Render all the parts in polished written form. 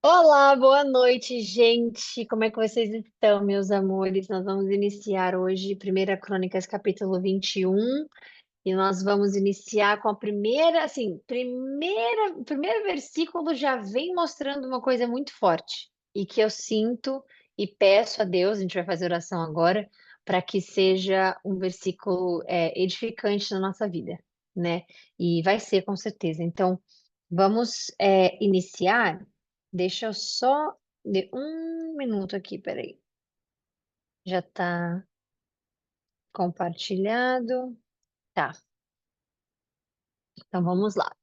Olá, boa noite, gente. Como é que vocês estão, meus amores? Nós vamos iniciar hoje Primeira Crônicas, capítulo 21, e nós vamos iniciar com a primeira, assim, o primeiro versículo já vem mostrando uma coisa muito forte e que eu sinto e peço a Deus, a gente vai fazer oração agora, para que seja um versículo edificante na nossa vida, né? E vai ser com certeza. Então, vamos iniciar. Deixa eu só de um minuto aqui, peraí. Já está compartilhado. Tá, então vamos lá.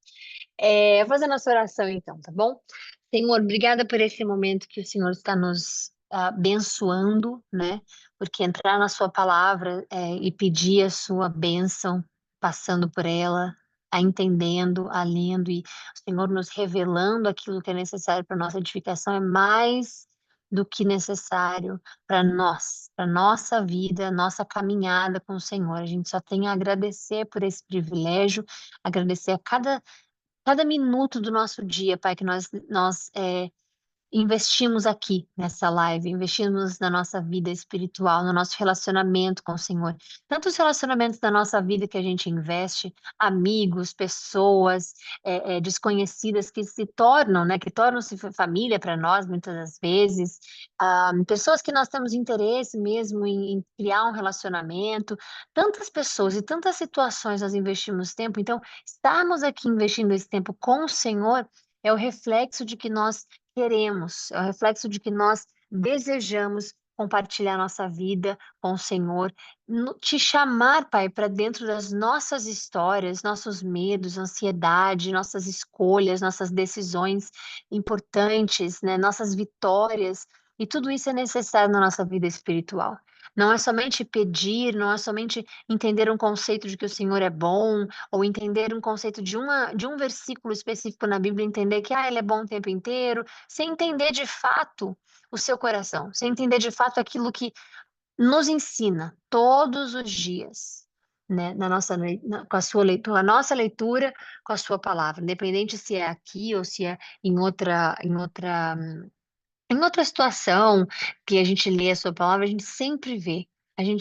Fazendo nossa oração então, tá bom? Senhor, obrigada por esse momento que o Senhor está nos abençoando, né? Porque entrar na sua palavra e pedir a sua bênção, passando por ela, a entendendo, a lendo e o Senhor nos revelando aquilo que é necessário para nossa edificação é mais do que necessário para nós, para nossa vida, nossa caminhada com o Senhor. A gente só tem a agradecer por esse privilégio, agradecer a cada minuto do nosso dia, Pai, que nós investimos aqui nessa live, investimos na nossa vida espiritual, no nosso relacionamento com o Senhor. Tantos relacionamentos da nossa vida que a gente investe, amigos, pessoas desconhecidas que se tornam, né, que tornam-se família para nós muitas das vezes, pessoas que nós temos interesse mesmo em criar um relacionamento, tantas pessoas e tantas situações nós investimos tempo, então estarmos aqui investindo esse tempo com o Senhor é o reflexo de que nós queremos, é o reflexo de que nós desejamos compartilhar nossa vida com o Senhor, te chamar, Pai, para dentro das nossas histórias, nossos medos, ansiedade, nossas escolhas, nossas decisões importantes, né, nossas vitórias, e tudo isso é necessário na nossa vida espiritual. Não é somente pedir, não é somente entender um conceito de que o Senhor é bom, ou entender um conceito de um versículo específico na Bíblia, entender que ele é bom o tempo inteiro, sem entender de fato o seu coração, sem entender de fato aquilo que nos ensina todos os dias, né, com a sua leitura, a nossa leitura com a sua palavra, independente se é aqui ou se é em outra situação que a gente lê a sua palavra, a gente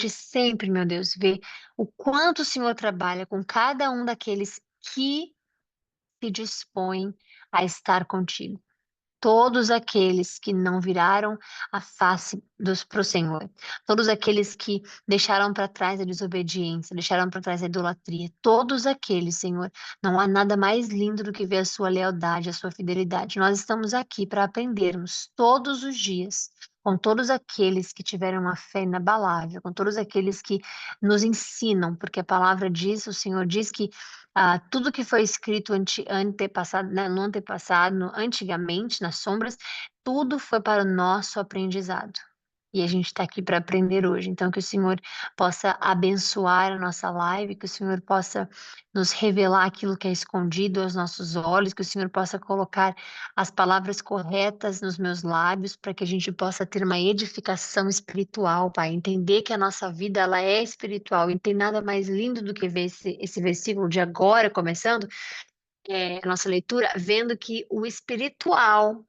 sempre, meu Deus, vê o quanto o Senhor trabalha com cada um daqueles que se dispõem a estar contigo. Todos aqueles que não viraram a face para o Senhor, todos aqueles que deixaram para trás a desobediência, deixaram para trás a idolatria, todos aqueles, Senhor, não há nada mais lindo do que ver a sua lealdade, a sua fidelidade. Nós estamos aqui para aprendermos todos os dias com todos aqueles que tiveram uma fé inabalável, com todos aqueles que nos ensinam, porque a palavra diz, o Senhor diz que tudo que foi escrito antepassado, né, no antepassado, antigamente, nas sombras, tudo foi para o nosso aprendizado. E a gente está aqui para aprender hoje. Então, que o Senhor possa abençoar a nossa live, que o Senhor possa nos revelar aquilo que é escondido aos nossos olhos, que o Senhor possa colocar as palavras corretas nos meus lábios, para que a gente possa ter uma edificação espiritual, Pai. Entender que a nossa vida ela é espiritual. E não tem nada mais lindo do que ver esse versículo de agora começando, a nossa leitura, vendo que o espiritual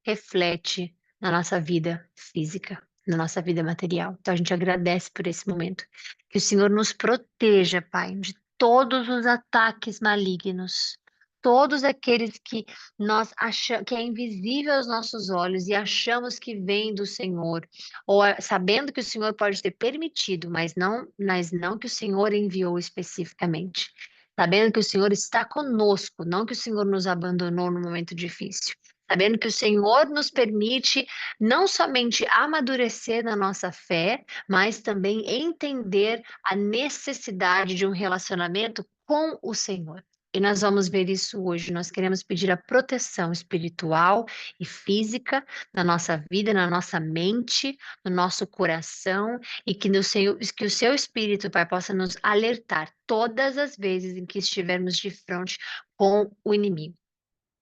reflete na nossa vida física, na nossa vida material. Então a gente agradece por esse momento. Que o Senhor nos proteja, Pai, de todos os ataques malignos, todos aqueles que nós achamos que é invisível aos nossos olhos e achamos que vem do Senhor, ou sabendo que o Senhor pode ter permitido, mas não que o Senhor enviou especificamente. Sabendo que o Senhor está conosco, não que o Senhor nos abandonou no momento difícil. Sabendo que o Senhor nos permite não somente amadurecer na nossa fé, mas também entender a necessidade de um relacionamento com o Senhor. E nós vamos ver isso hoje. Nós queremos pedir a proteção espiritual e física na nossa vida, na nossa mente, no nosso coração, e que o seu Espírito, Pai, possa nos alertar todas as vezes em que estivermos de frente com o inimigo,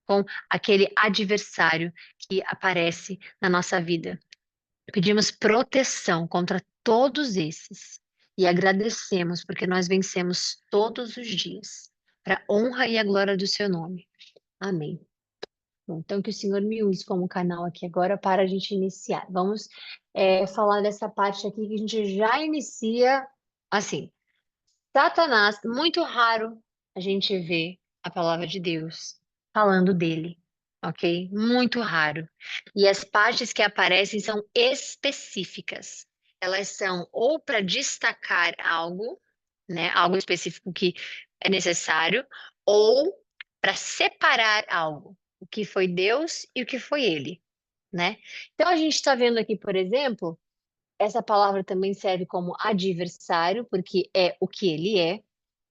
com aquele adversário que aparece na nossa vida. Pedimos proteção contra todos esses e agradecemos porque nós vencemos todos os dias, para a honra e a glória do seu nome. Amém. Então, que o Senhor me use como canal aqui agora para a gente iniciar. Vamos falar dessa parte aqui que a gente já inicia assim. Satanás, muito raro a gente vê a palavra de Deus falando dele, ok? Muito raro. E as partes que aparecem são específicas. Elas são ou para destacar algo, né? Algo específico que é necessário, ou para separar algo, o que foi Deus e o que foi ele, né? Então a gente está vendo aqui, por exemplo, essa palavra também serve como adversário, porque é o que ele é.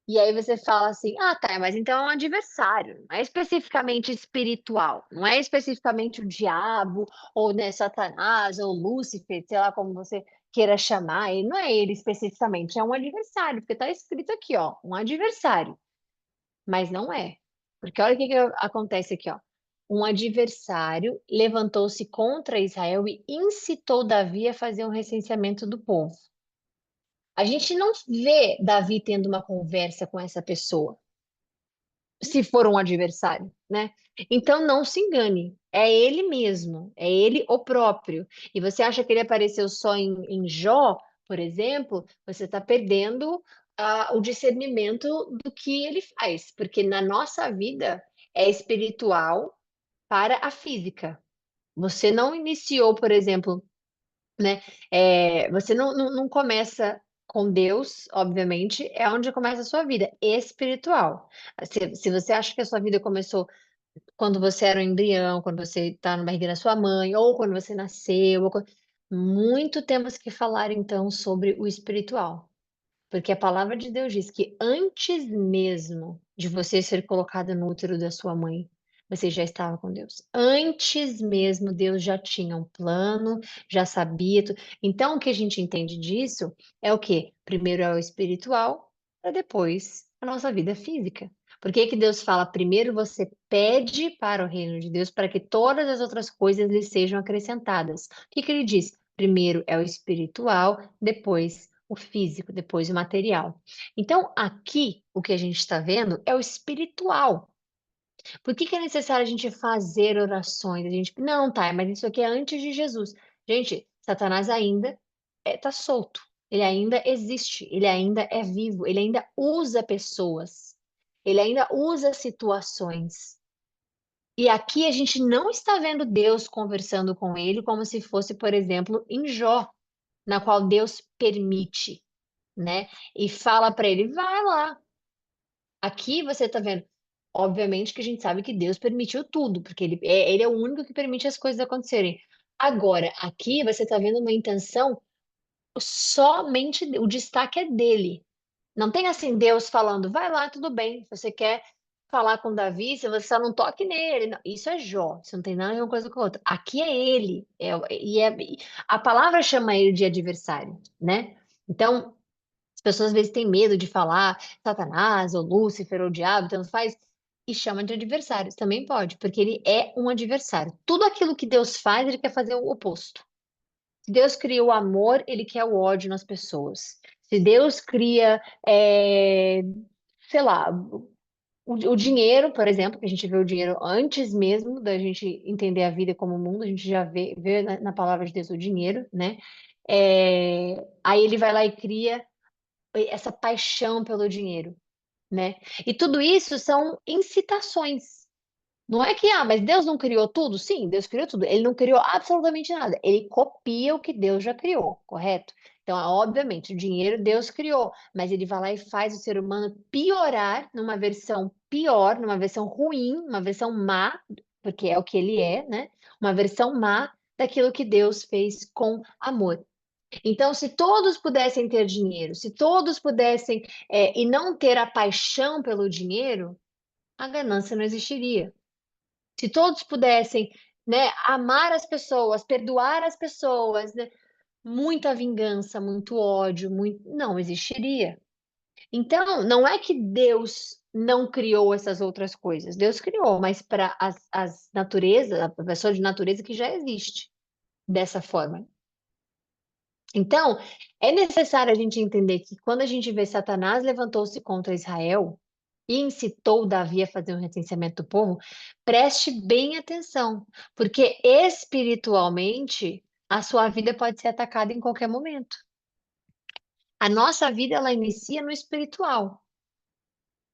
E aí você fala assim, ah, tá, mas então é um adversário, não é especificamente espiritual, não é especificamente o diabo, ou né, Satanás, ou Lúcifer, sei lá como você queira chamar, ele não é ele especificamente, é um adversário, porque está escrito aqui, ó, um adversário, mas não é. Porque olha o que acontece aqui, ó. Um adversário levantou-se contra Israel e incitou Davi a fazer um recenseamento do povo. A gente não vê Davi tendo uma conversa com essa pessoa, se for um adversário, né? Então não se engane, é ele mesmo, é ele o próprio. E você acha que ele apareceu só em Jó, por exemplo, você está perdendo o discernimento do que ele faz, porque na nossa vida é espiritual para a física. Você não iniciou, por exemplo, né? Você não começa com Deus, obviamente, é onde começa a sua vida espiritual. Se você acha que a sua vida começou quando você era um embrião, quando você está na barriga da sua mãe, ou quando você nasceu, muito temos que falar então sobre o espiritual. Porque a palavra de Deus diz que antes mesmo de você ser colocado no útero da sua mãe, você já estava com Deus. Antes mesmo, Deus já tinha um plano, já sabia. Então, o que a gente entende disso é o quê? Primeiro é o espiritual, para depois a nossa vida física. Por que que Deus fala, primeiro você pede para o reino de Deus para que todas as outras coisas lhe sejam acrescentadas? O que que ele diz? Primeiro é o espiritual, depois o físico, depois o material. Então, aqui, o que a gente está vendo é o espiritual. Por que que é necessário a gente fazer orações? A gente, não, tá, mas isso aqui é antes de Jesus. Gente, Satanás ainda está solto. Ele ainda existe, ele ainda é vivo, ele ainda usa pessoas, ele ainda usa situações. E aqui a gente não está vendo Deus conversando com ele como se fosse, por exemplo, em Jó, na qual Deus permite, né? E fala para ele, vai lá. Aqui você tá vendo, obviamente que a gente sabe que Deus permitiu tudo, porque ele é o único que permite as coisas acontecerem. Agora, aqui você tá vendo uma intenção, somente o destaque é dele. Não tem assim Deus falando, vai lá, tudo bem. Você quer falar com Davi, se você só não toque nele. Não, isso é Jó, isso não tem nada a ver uma coisa com a outra. Aqui é ele, a palavra chama ele de adversário, né? Então, as pessoas às vezes têm medo de falar Satanás, ou Lúcifer, ou diabo, tanto faz, e chama de adversários. Também pode, porque ele é um adversário. Tudo aquilo que Deus faz, ele quer fazer o oposto. Se Deus cria o amor, ele quer o ódio nas pessoas. Se Deus cria, sei lá, o dinheiro, por exemplo, que a gente vê o dinheiro antes mesmo da gente entender a vida como mundo, a gente já vê na palavra de Deus o dinheiro, né? Aí ele vai lá e cria essa paixão pelo dinheiro, né? E tudo isso são incitações. Não é que, mas Deus não criou tudo? Sim, Deus criou tudo. Ele não criou absolutamente nada. Ele copia o que Deus já criou, correto? Então, obviamente, o dinheiro Deus criou, mas ele vai lá e faz o ser humano piorar numa versão pior, numa versão ruim, uma versão má, porque é o que ele é, né? Uma versão má daquilo que Deus fez com amor. Então, se todos pudessem ter dinheiro, se todos pudessem, e não ter a paixão pelo dinheiro, a ganância não existiria. Se todos pudessem, né, amar as pessoas, perdoar as pessoas, né, muita vingança, muito ódio, não existiria. Então, não é que Deus não criou essas outras coisas. Deus criou, mas para as naturezas, a pessoa de natureza que já existe dessa forma. Então, é necessário a gente entender que quando a gente vê Satanás levantou-se contra Israel, e incitou Davi a fazer um recenseamento do povo, preste bem atenção, porque espiritualmente a sua vida pode ser atacada em qualquer momento. A nossa vida, ela inicia no espiritual.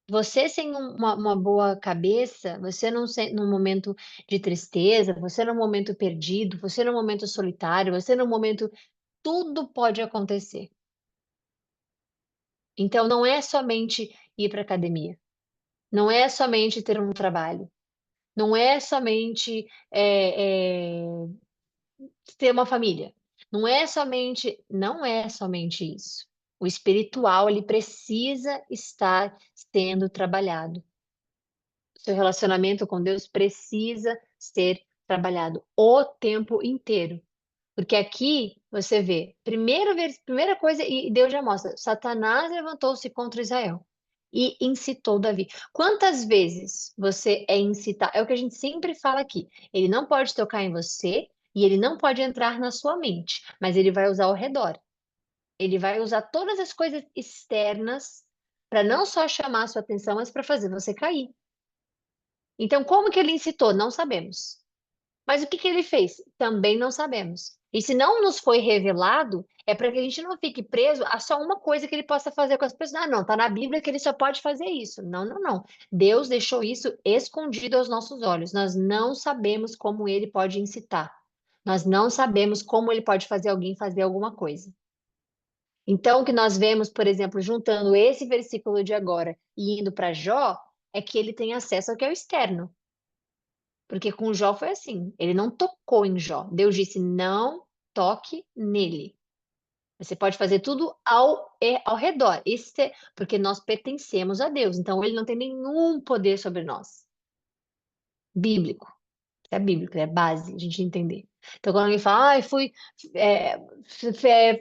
Você sem uma boa cabeça, você num momento de tristeza, você num momento perdido, você num momento solitário, você num momento, tudo pode acontecer. Então não é somente ir para academia, não é somente ter um trabalho, não é somente ter uma família, não é somente isso. O espiritual, ele precisa estar sendo trabalhado. Seu relacionamento com Deus precisa ser trabalhado o tempo inteiro. Porque aqui você vê, primeira coisa, e Deus já mostra, Satanás levantou-se contra Israel e incitou Davi. Quantas vezes você é incitado? É o que a gente sempre fala aqui. Ele não pode tocar em você e ele não pode entrar na sua mente, mas ele vai usar ao redor. Ele vai usar todas as coisas externas para não só chamar a sua atenção, mas para fazer você cair. Então, como que ele incitou? Não sabemos. Mas o que que ele fez? Também não sabemos. E se não nos foi revelado, é para que a gente não fique preso a só uma coisa que ele possa fazer com as pessoas. Ah, não, tá na Bíblia que ele só pode fazer isso. Não, não, não. Deus deixou isso escondido aos nossos olhos. Nós não sabemos como ele pode incitar. Nós não sabemos como ele pode fazer alguém fazer alguma coisa. Então, o que nós vemos, por exemplo, juntando esse versículo de agora e indo para Jó, é que ele tem acesso ao que é o externo. Porque com Jó foi assim, ele não tocou em Jó. Deus disse: não toque nele. Você pode fazer tudo ao redor. Porque nós pertencemos a Deus. Então, ele não tem nenhum poder sobre nós. Bíblico. É bíblico, é base, a gente entender. Então, quando alguém fala, ai,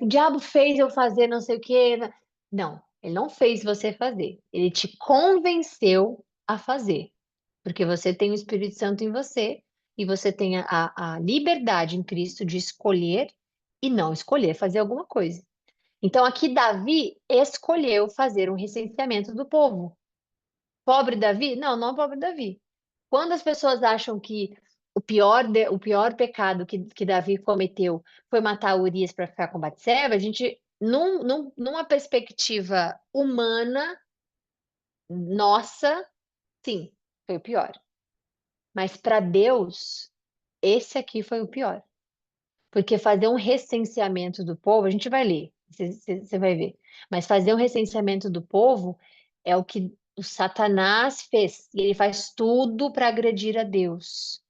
o diabo fez eu fazer não sei o quê. Não, ele não fez você fazer. Ele te convenceu a fazer. Porque você tem o Espírito Santo em você e você tem a liberdade em Cristo de escolher e não escolher fazer alguma coisa. Então, aqui Davi escolheu fazer um recenseamento do povo. Pobre Davi? Não, não é pobre Davi. Quando as pessoas acham que o pior pecado que Davi cometeu foi matar Urias para ficar com Batseba, a gente, numa perspectiva humana, nossa, sim, foi o pior. Mas para Deus, esse aqui foi o pior. Porque fazer um recenseamento do povo, a gente vai ler, você vai ver. Mas fazer um recenseamento do povo é o que o Satanás fez. E ele faz tudo para agredir a Deus.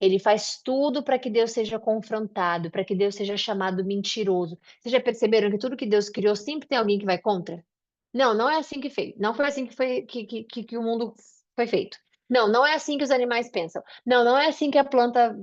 Ele faz tudo para que Deus seja confrontado, para que Deus seja chamado mentiroso. Vocês já perceberam que tudo que Deus criou sempre tem alguém que vai contra? Não, não é assim que fez. Não foi assim que foi que o mundo foi feito. Não, não é assim que os animais pensam. Não, não é assim que a planta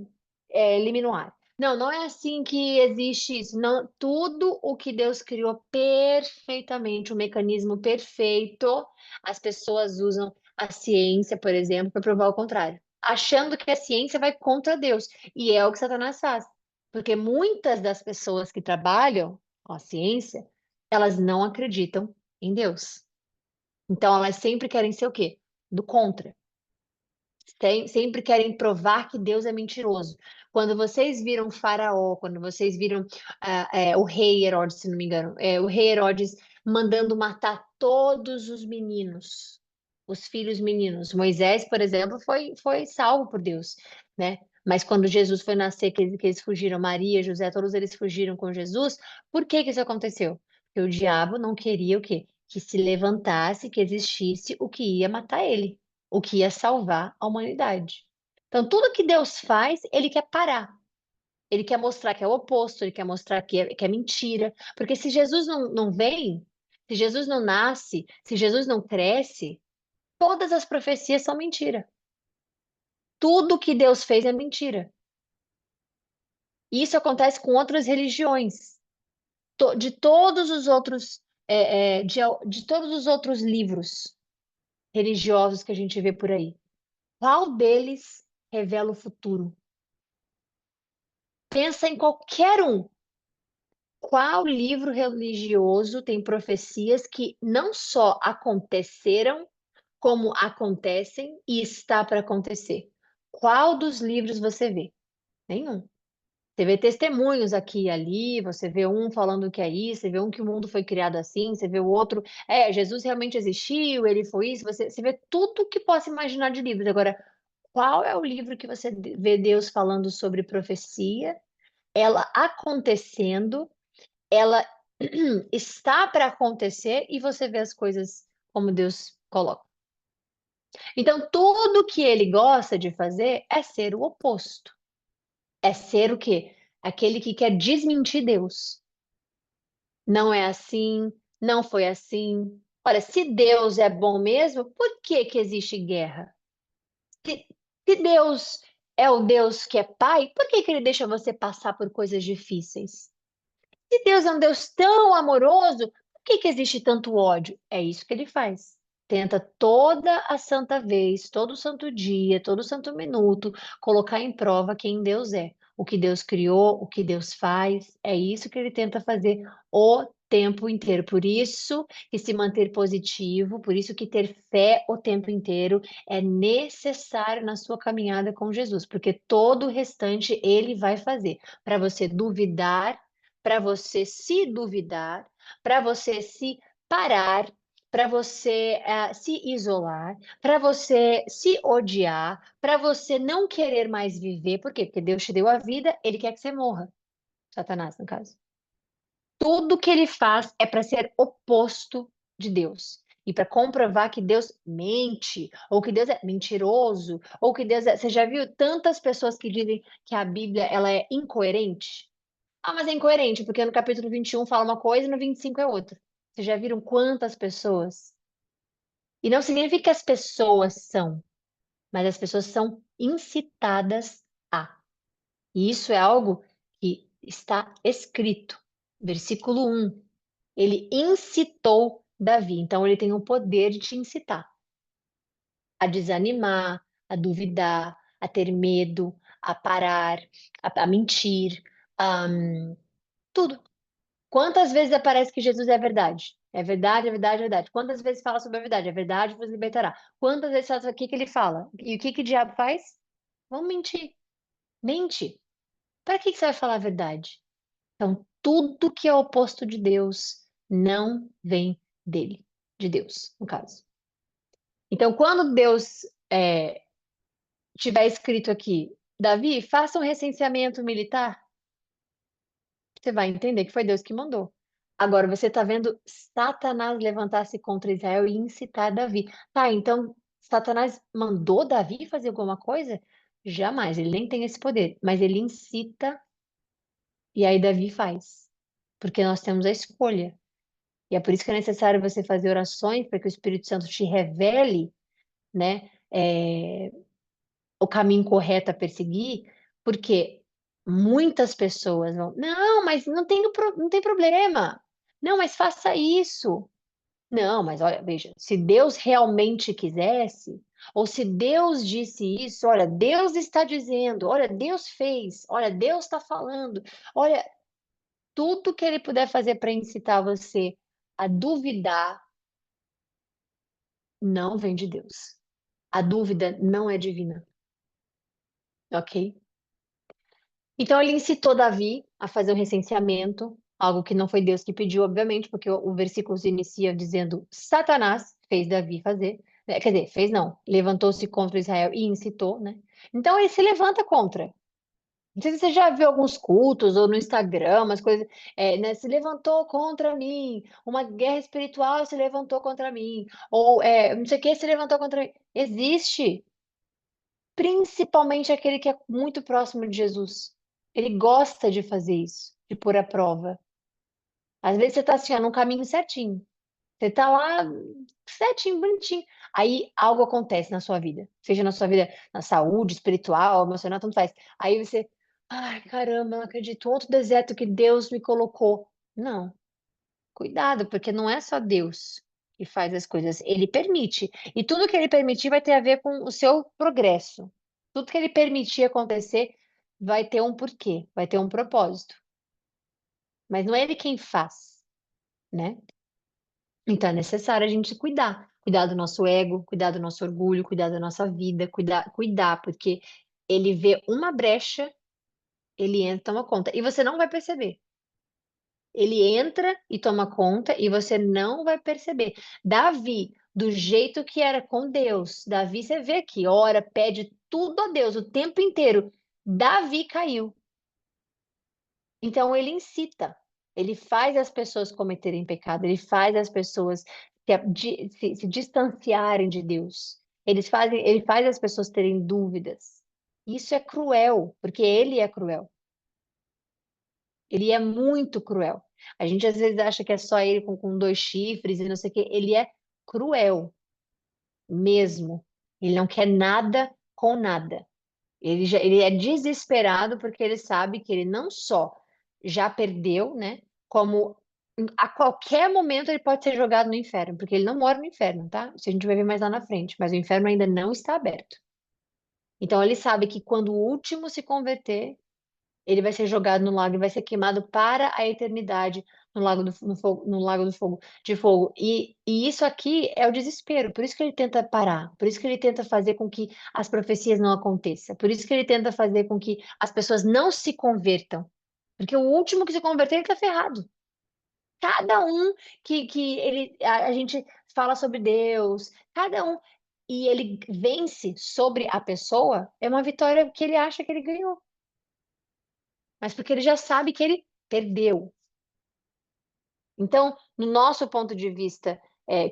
elimina o ar. Não, não é assim que existe isso. Não, tudo o que Deus criou perfeitamente, o mecanismo perfeito, as pessoas usam a ciência, por exemplo, para provar o contrário, achando que a ciência vai contra Deus. E é o que Satanás faz. Porque muitas das pessoas que trabalham com a ciência, elas não acreditam em Deus. Então, elas sempre querem ser o quê? Do contra. Sempre querem provar que Deus é mentiroso. Quando vocês viram Faraó, quando vocês viram o rei Herodes, se não me engano, o rei Herodes mandando matar todos os meninos, os filhos meninos. Moisés, por exemplo, foi salvo por Deus, né? Mas quando Jesus foi nascer, que eles fugiram, Maria, José, todos eles fugiram com Jesus, por que que isso aconteceu? Porque o diabo não queria o quê? Que se levantasse, que existisse o que ia matar ele, o que ia salvar a humanidade. Então, tudo que Deus faz, ele quer parar. Ele quer mostrar que é o oposto, ele quer mostrar que é mentira. Porque se Jesus não vem, se Jesus não nasce, se Jesus não cresce, todas as profecias são mentira. Tudo que Deus fez é mentira. E isso acontece com outras religiões. De todos os outros, de todos os outros livros religiosos que a gente vê por aí. Qual deles revela o futuro? Pensa em qualquer um. Qual livro religioso tem profecias que não só aconteceram, como acontecem e está para acontecer. Qual dos livros você vê? Nenhum. Você vê testemunhos aqui e ali, você vê um falando que é isso, você vê um que o mundo foi criado assim, você vê o outro, Jesus realmente existiu, ele foi isso, você vê tudo que possa imaginar de livros. Agora, qual é o livro que você vê Deus falando sobre profecia, ela acontecendo, ela está para acontecer e você vê as coisas como Deus coloca? Então, tudo que ele gosta de fazer é ser o oposto. É ser o quê? Aquele que quer desmentir Deus. Não é assim, não foi assim. Olha, se Deus é bom mesmo, por que que existe guerra? Se, se Deus é o Deus que é pai, por que que ele deixa você passar por coisas difíceis? Se Deus é um Deus tão amoroso, por que que existe tanto ódio? É isso que ele faz. Tenta toda a santa vez, todo santo dia, todo santo minuto, colocar em prova quem Deus é. O que Deus criou, o que Deus faz, é isso que ele tenta fazer o tempo inteiro. Por isso que se manter positivo, por isso que ter fé o tempo inteiro é necessário na sua caminhada com Jesus, porque todo o restante ele vai fazer. Para você duvidar, para você se duvidar, para você se parar, para você se isolar, para você se odiar, para você não querer mais viver. Por quê? Porque Deus te deu a vida, ele quer que você morra. Satanás, no caso. Tudo que ele faz é para ser oposto de Deus. E para comprovar que Deus mente, ou que Deus é mentiroso, ou que Deus é... Você já viu tantas pessoas que dizem que a Bíblia ela é incoerente? Ah, mas é incoerente, porque no capítulo 21 fala uma coisa e no 25 é outra. Vocês já viram quantas pessoas? E não significa que as pessoas são, mas as pessoas são incitadas a. E isso é algo que está escrito. Versículo 1. Ele incitou Davi. Então, ele tem o poder de te incitar a desanimar, a duvidar, a ter medo, a parar, a mentir, tudo. Quantas vezes aparece que Jesus é a verdade? É verdade, é verdade, é verdade. Quantas vezes fala sobre a verdade? É verdade, vos libertará. Quantas vezes fala o que que ele fala? E o que que o diabo faz? Vamos mentir. Mente. Para que que você vai falar a verdade? Então, tudo que é oposto de Deus não vem dele, de Deus, no caso. Então, quando Deus tiver escrito aqui, Davi, faça um recenseamento militar, você vai entender que foi Deus que mandou. Agora, você está vendo Satanás levantar-se contra Israel e incitar Davi. Tá, então Satanás mandou Davi fazer alguma coisa? Jamais, ele nem tem esse poder, mas ele incita e aí Davi faz. Porque nós temos a escolha. E é por isso que é necessário você fazer orações para que o Espírito Santo te revele, né, o caminho correto a perseguir, porque muitas pessoas vão, não, mas não tem problema. Não, mas faça isso. Não, mas olha, veja, se Deus realmente quisesse, ou se Deus disse isso, olha, Deus está dizendo, olha, Deus fez, olha, Deus está falando, olha, tudo que ele puder fazer para incitar você a duvidar, não vem de Deus. A dúvida não é divina, ok? Então ele incitou Davi a fazer um recenseamento, algo que não foi Deus que pediu, obviamente, porque o versículo se inicia dizendo Satanás fez Davi fazer, né? Quer dizer, fez não, levantou-se contra Israel e incitou, né? Então ele se levanta contra. Não sei se você já viu alguns cultos ou no Instagram, umas coisas, né? Se levantou contra mim, uma guerra espiritual se levantou contra mim, ou não sei o que se levantou contra mim. Existe. Principalmente aquele que é muito próximo de Jesus. Ele gosta de fazer isso, de pôr à prova. Às vezes você está assim, ó, num caminho certinho. Você está lá certinho, bonitinho. Aí algo acontece na sua vida. Seja na sua vida, na saúde, espiritual, emocional, tanto faz. Aí você, ai, caramba, não acredito. Outro deserto que Deus me colocou. Não. Cuidado, porque não é só Deus que faz as coisas, ele permite. E tudo que ele permitir vai ter a ver com o seu progresso. Tudo que ele permitir acontecer vai ter um porquê, vai ter um propósito. Mas não é ele quem faz, né? Então é necessário a gente cuidar. cuidar do nosso ego, cuidar do nosso orgulho, cuidar da nossa vida, cuidar, porque ele vê uma brecha, ele entra e toma conta. E você não vai perceber. Ele entra e toma conta e você não vai perceber. Davi, do jeito que era com Deus, Davi, você vê aqui, ora, pede tudo a Deus o tempo inteiro. Davi caiu. Então ele incita, ele faz as pessoas cometerem pecado, ele faz as pessoas se distanciarem de Deus. Ele faz as pessoas terem dúvidas. Isso é cruel, porque ele é cruel. Ele é muito cruel. A gente às vezes acha que é só ele com dois chifres e não sei o quê. Ele é cruel mesmo. Ele não quer nada com nada. Ele é desesperado porque ele sabe que ele não só já perdeu, né? Como a qualquer momento ele pode ser jogado no inferno, porque ele não mora no inferno, tá? Isso a gente vai ver mais lá na frente, mas o inferno ainda não está aberto. Então ele sabe que quando o último se converter, ele vai ser jogado no lago e vai ser queimado para a eternidade no lago do fogo, de fogo. E isso aqui é o desespero. Por isso que ele tenta parar. Por isso que ele tenta fazer com que as profecias não aconteçam. Por isso que ele tenta fazer com que as pessoas não se convertam. Porque o último que se converter, ele está ferrado. Cada um a gente fala sobre Deus, cada um, e ele vence sobre a pessoa, é uma vitória que ele acha que ele ganhou, mas porque ele já sabe que ele perdeu. Então, no nosso ponto de vista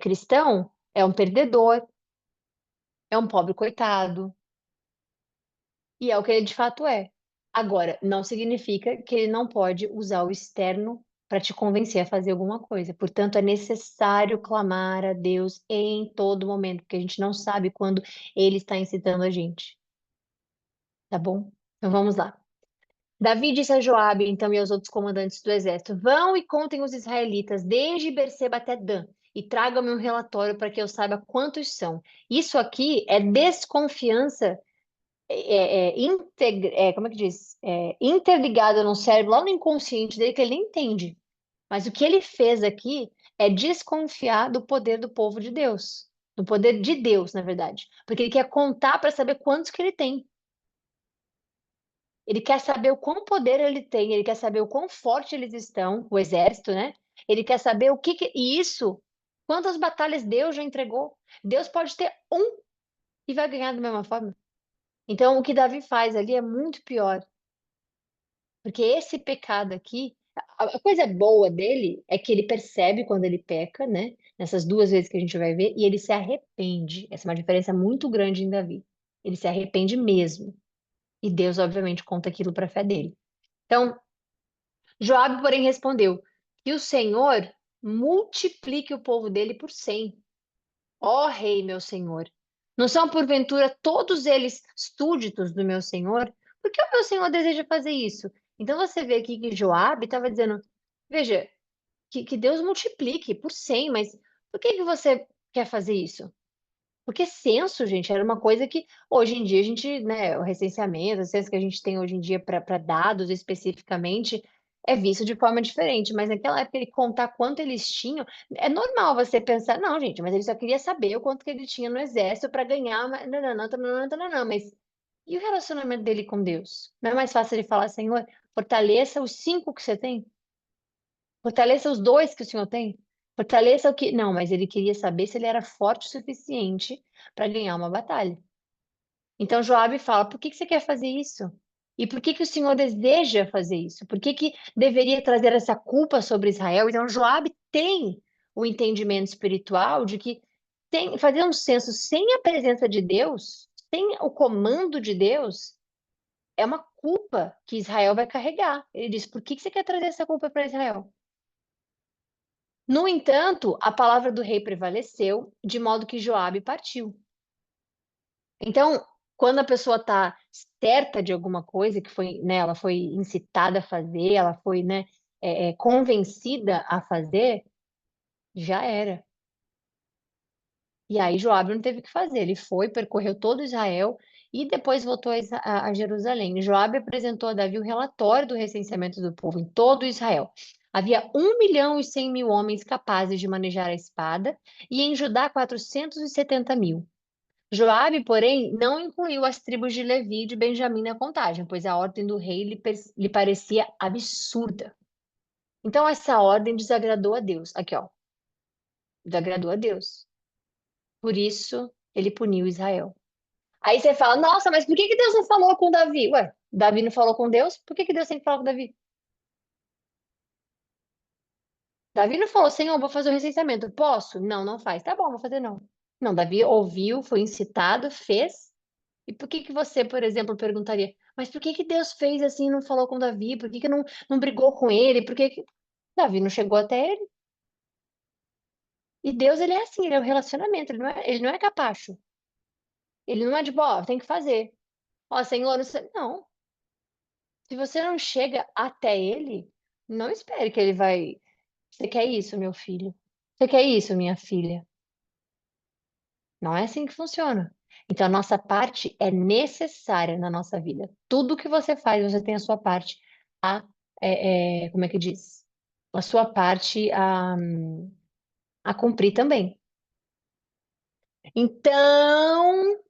cristão, é um perdedor, é um pobre coitado, e é o que ele de fato é. Agora, não significa que ele não pode usar o externo para te convencer a fazer alguma coisa. Portanto, é necessário clamar a Deus em todo momento, porque a gente não sabe quando ele está incitando a gente, tá bom? Então vamos lá. Davi disse a Joabe, então, e aos outros comandantes do exército: Vão e contem os israelitas, desde Berseba até Dan, e tragam-me um relatório para que eu saiba quantos são. Isso aqui é desconfiança, como é que diz? Interligada no cérebro, lá no inconsciente dele, que ele nem entende. Mas o que ele fez aqui é desconfiar do poder do povo de Deus, do poder de Deus, na verdade, porque ele quer contar para saber quantos que ele tem. Ele quer saber o quão poder ele tem, ele quer saber o quão forte eles estão, o exército, né? Ele quer saber e isso, quantas batalhas Deus já entregou. Deus pode ter um e vai ganhar da mesma forma. Então, o que Davi faz ali é muito pior, porque esse pecado aqui, a coisa boa dele é que ele percebe quando ele peca, né? Nessas duas vezes que a gente vai ver, e ele se arrepende. Essa é uma diferença muito grande em Davi. Ele se arrepende mesmo. E Deus, obviamente, conta aquilo para a fé dele. Então, Joabe, porém, respondeu: Que o Senhor multiplique o povo dele por 100. Ó rei, meu senhor, não são porventura todos eles súditos do meu senhor? Por que o meu senhor deseja fazer isso? Então você vê aqui que Joabe estava dizendo: Veja, que Deus multiplique por 100, mas por que você quer fazer isso? Porque censo, gente, era uma coisa que hoje em dia a gente, né, o recenseamento, o censo que a gente tem hoje em dia para dados especificamente, é visto de forma diferente. Mas naquela época, ele contar quanto eles tinham, é normal você pensar, não, gente, mas ele só queria saber o quanto que ele tinha no exército para ganhar, não, não, não, não, não, não, não, mas e o relacionamento dele com Deus? Não é mais fácil ele falar, Senhor, fortaleça os 5 que você tem? Fortaleça os dois que o senhor tem. Fortaleça o que. Não, mas ele queria saber se ele era forte o suficiente para ganhar uma batalha. Então Joabe fala: por que que você quer fazer isso? E por que que o senhor deseja fazer isso? Por que que deveria trazer essa culpa sobre Israel? Então Joabe tem o entendimento espiritual de que fazer um censo sem a presença de Deus, sem o comando de Deus, é uma culpa que Israel vai carregar. Ele diz: por que que você quer trazer essa culpa para Israel? No entanto, a palavra do rei prevaleceu, de modo que Joabe partiu. Então, quando a pessoa está certa de alguma coisa que foi, né, ela foi incitada a fazer, ela foi, né, convencida a fazer, já era. E aí Joabe não teve o que fazer. Ele foi, percorreu todo Israel e depois voltou a Jerusalém. Joabe apresentou a Davi o relatório do recenseamento do povo em todo Israel. Havia 1.100.000 homens capazes de manejar a espada, e em Judá 470.000. Joabe, porém, não incluiu as tribos de Levi e de Benjamim na contagem, pois a ordem do rei lhe parecia absurda. Então, essa ordem desagradou a Deus. Aqui, ó. Desagradou a Deus. Por isso, ele puniu Israel. Aí você fala, nossa, mas por que que Deus não falou com Davi? Ué, Davi não falou com Deus? Por que que Deus tem que falar com Davi? Davi não falou, Senhor, vou fazer o recenseamento. Posso? Não, não faz. Tá bom, vou fazer não. Não, Davi ouviu, foi incitado, fez. E por que que você, por exemplo, perguntaria, mas por que que Deus fez assim e não falou com Davi? Por que que não brigou com ele? Por que que... Davi não chegou até ele? E Deus, ele é assim, ele é um relacionamento, ele não é capacho. Ele não é de, ó, tem que fazer. Ó, Senhor, não sei. Não. Se você não chega até ele, não espere que ele vai. Você quer isso, meu filho? Você quer isso, minha filha? Não é assim que funciona. Então, a nossa parte é necessária na nossa vida. Tudo que você faz, você tem a sua parte a, como é que diz? A sua parte a cumprir também. Então,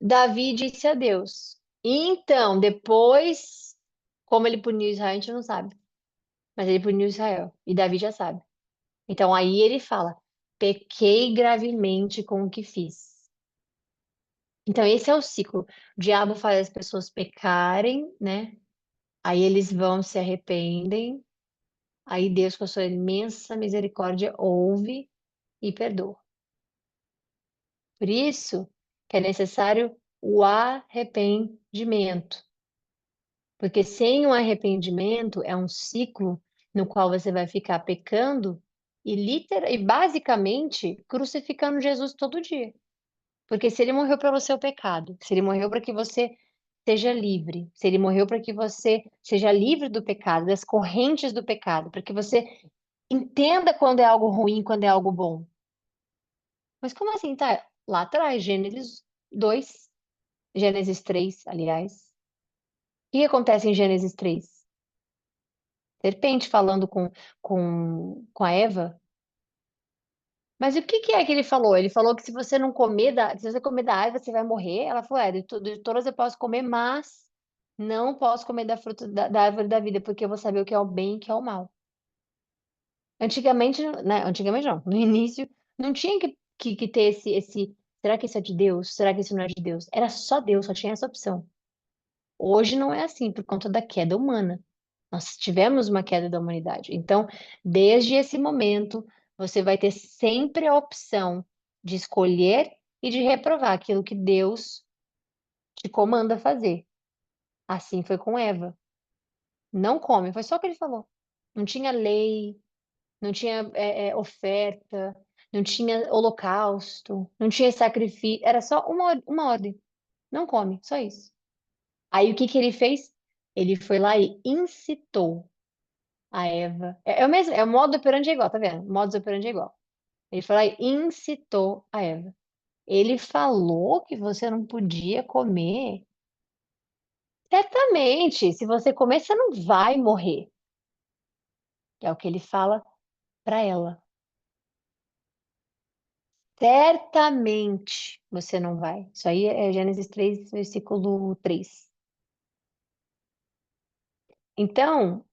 Davi disse a Deus. Então, depois, como ele puniu Israel, a gente não sabe. Mas ele puniu Israel. E Davi já sabe. Então, aí ele fala: pequei gravemente com o que fiz. Então, esse é o ciclo. O diabo faz as pessoas pecarem, né? Aí eles vão, se arrependem. Aí Deus, com a sua imensa misericórdia, ouve e perdoa. Por isso que é necessário o arrependimento. Porque sem o arrependimento é um ciclo no qual você vai ficar pecando e basicamente crucificando Jesus todo dia. Porque se ele morreu pelo seu pecado, se ele morreu para que você seja livre, se ele morreu para que você seja livre do pecado, das correntes do pecado, para que você entenda quando é algo ruim, quando é algo bom. Mas como assim, tá? Lá atrás, Gênesis 2, Gênesis 3, aliás. O que acontece em Gênesis 3? Serpente falando com a Eva. Mas o que que é que ele falou? Ele falou que se você comer da árvore, você vai morrer. Ela falou, de todas eu posso comer, mas não posso comer da fruta da árvore da vida, porque eu vou saber o que é o bem e o que é o mal. Antigamente, né? Antigamente não. No início, não tinha que ter será que isso é de Deus? Será que isso não é de Deus? Era só Deus, só tinha essa opção. Hoje não é assim, por conta da queda humana. Nós tivemos uma queda da humanidade. Então, desde esse momento, você vai ter sempre a opção de escolher e de reprovar aquilo que Deus te comanda fazer. Assim foi com Eva. Não come, foi só o que ele falou. Não tinha lei, não tinha oferta, não tinha holocausto, não tinha sacrifício, era só uma ordem. Não come, só isso. Aí o que que ele fez? Ele foi lá e incitou a Eva. É o mesmo, é o modo operandi é igual, tá vendo? O modus operandi é igual. Ele foi lá e incitou a Eva. Ele falou que você não podia comer. Certamente, se você comer, você não vai morrer. É o que ele fala para ela. Certamente você não vai. Isso aí é Gênesis 3, versículo 3. Então,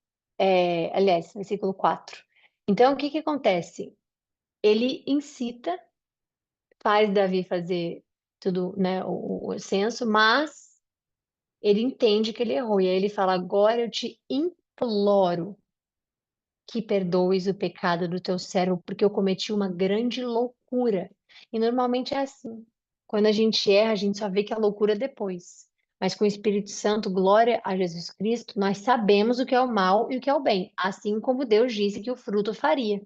aliás, versículo 4. Então, o que que acontece? Ele incita, faz Davi fazer tudo, né, o censo, mas ele entende que ele errou. E aí ele fala: agora eu te imploro que perdoes o pecado do teu servo, porque eu cometi uma grande loucura. E normalmente é assim. Quando a gente erra, a gente só vê que é loucura depois. Mas com o Espírito Santo, glória a Jesus Cristo, nós sabemos o que é o mal e o que é o bem, assim como Deus disse que o fruto faria.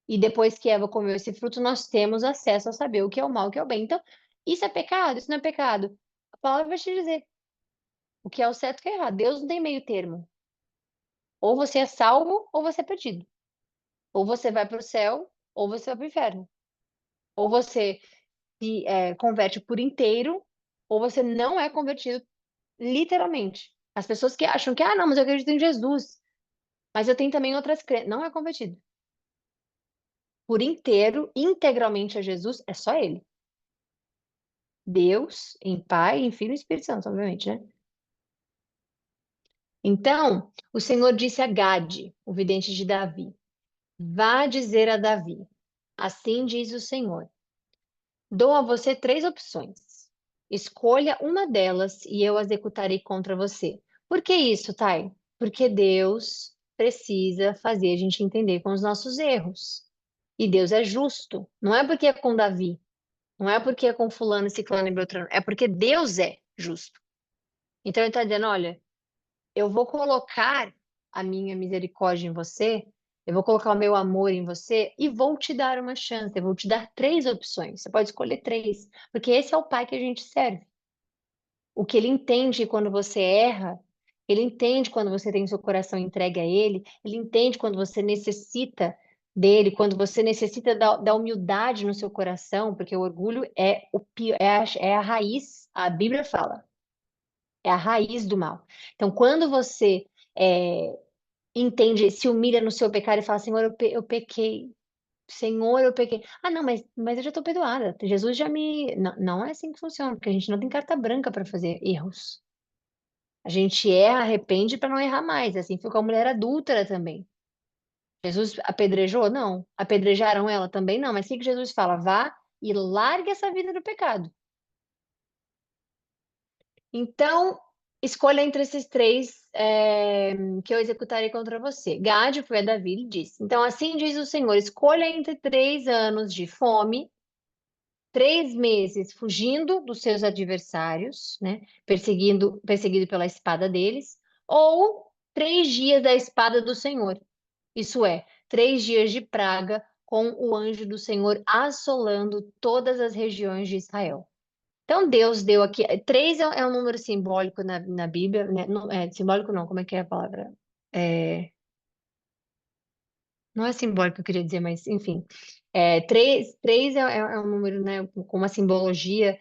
E depois que Eva comeu esse fruto, nós temos acesso a saber o que é o mal e o que é o bem. Então, isso é pecado? Isso não é pecado? A palavra vai te dizer o que é o certo e o que é errado. Deus não tem meio termo. Ou você é salvo ou você é perdido. Ou você vai para o céu ou você vai para o inferno. Ou você se converte por inteiro ou você não é convertido literalmente. As pessoas que acham que, ah, não, mas eu acredito em Jesus. Mas eu tenho também outras crenças. Não é convertido. Por inteiro, integralmente a Jesus, é só ele. Deus, em Pai, em Filho e Espírito Santo, obviamente, né? Então, o Senhor disse a Gade, o vidente de Davi: Vá dizer a Davi: Assim diz o Senhor: Dou a você três opções. Escolha uma delas e eu a executarei contra você. Por que isso, Thay? Porque Deus precisa fazer a gente entender com os nossos erros. E Deus é justo. Não é porque é com Davi, não é porque é com fulano, ciclano e beltrano, é porque Deus é justo. Então ele está dizendo, olha, eu vou colocar a minha misericórdia em você, eu vou colocar o meu amor em você e vou te dar uma chance, eu vou te dar três opções. Você pode escolher três, porque esse é o pai que a gente serve. O que ele entende quando você erra, ele entende quando você tem o seu coração entregue a ele entende quando você necessita dele, quando você necessita da humildade no seu coração, porque o orgulho é, é a raiz, a Bíblia fala, é a raiz do mal. Então, quando você é, entende, se humilha no seu pecado e fala, Senhor, eu pequei. Senhor, eu pequei. Ah, não, mas eu já estou perdoada. Jesus já me. Não, não é assim que funciona, porque a gente não tem carta branca para fazer erros. A gente erra, arrepende para não errar mais. Assim foi com a mulher adúltera também. Jesus apedrejou? Não. Apedrejaram ela também? Não. Mas o que que Jesus fala? Vá e largue essa vida do pecado. Então, escolha entre esses três que eu executarei contra você. Gade foi a Davi e disse: Então, assim diz o Senhor: escolha entre 3 anos de fome, 3 meses fugindo dos seus adversários, né? Perseguido pela espada deles, ou 3 dias da espada do Senhor. Isso é, 3 dias de praga com o anjo do Senhor assolando todas as regiões de Israel. Então Deus deu aqui. Três é um número simbólico na Bíblia, né? Não, simbólico não, como é que é a palavra? É, não é simbólico, eu queria dizer, mas enfim. Três é um número, né, com uma simbologia